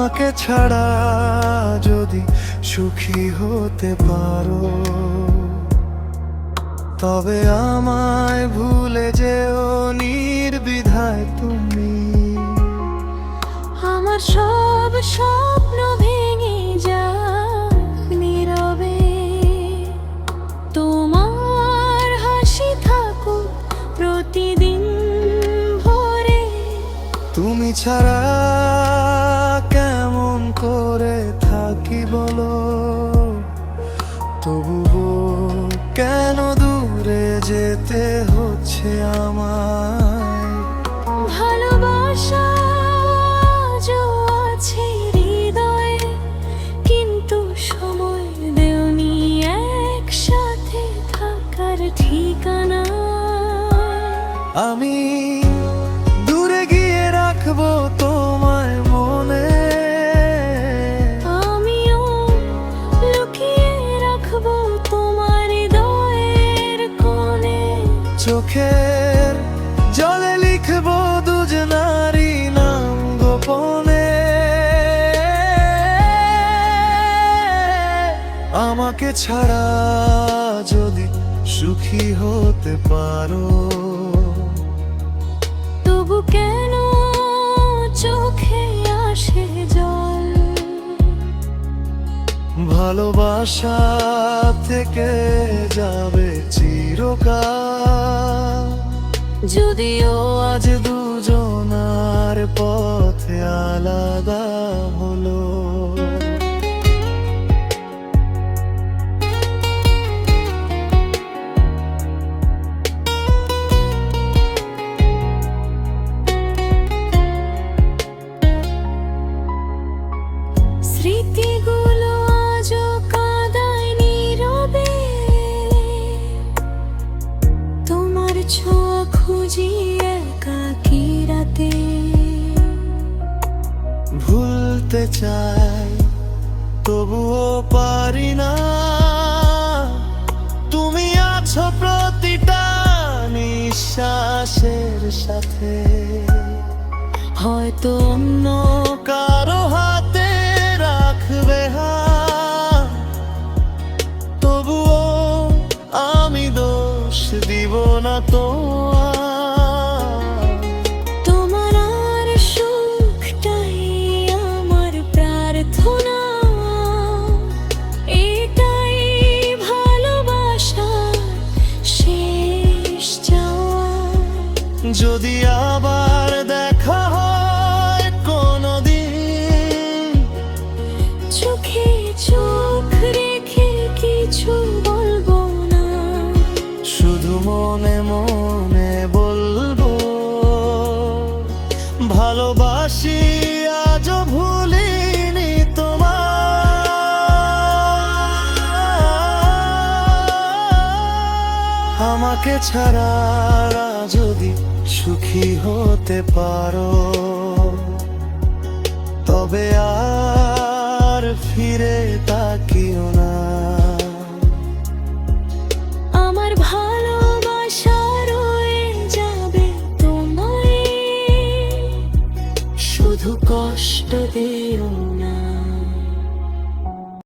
আমাকে ছাড়া যদি সুখী হতে পারো, তবে আমায় ভুলে যেও নির্দ্বিধায় তুমি। আমার সব স্বপ্ন ভেঙে যায় নীরবে, তোমার হাসি থাকুক প্রতিদিন ভরে। তুমি ছাড়া কেমন করে থাকি বলো, তবুও কেন দূরে যেতে হচ্ছে আমায়। ভালোবাসা আজও আছে হৃদয়ে, কিন্তু সময় দেওনি একসাথে থাকার ঠিকানা। আমি দূরে গিয়ে রাখবো তোমায় মনে, আমিও লুকিয়ে রাখবো তোমার হৃদয়ের কোণে। চোখের জলে লিখবো দুজনারই নাম গোপনে। আমাকে ছাড়া যদি সুখী হতে পারো, তবু কেন চোখে আসে জল। ভালোবাসা থেকে যাবে চিরকাল, যদিও আজ দুজনার পথে আলাদা হলো। স্মৃতিগুলো আজও কাঁদায় নীরবে, তোমার ছোঁয়া খুঁজি একাকী রাতে। ভুলতে চাই তবুও পারি না, তুমি আছো প্রতিটা নিঃশ্বাসের সাথে। হয়তো অন্য কারো হাতে রাখবে হাত, তবুও আমি দোষ দিব না তোমার। তোমার আর সুখটাই আমার প্রার্থনা, এটাই ভালোবাসার শেষ চাওয়া। যদি আবার দেখা হয় কোনদিন, চোখে চোখ রেখে কিছু বলবো না, শুধু মনে মনে বলবো ভালোবাসি আজও ভুলিনি তোমার। আমাকে ছাড়া যদি সুখী হতে পারো, তবে আর ফিরে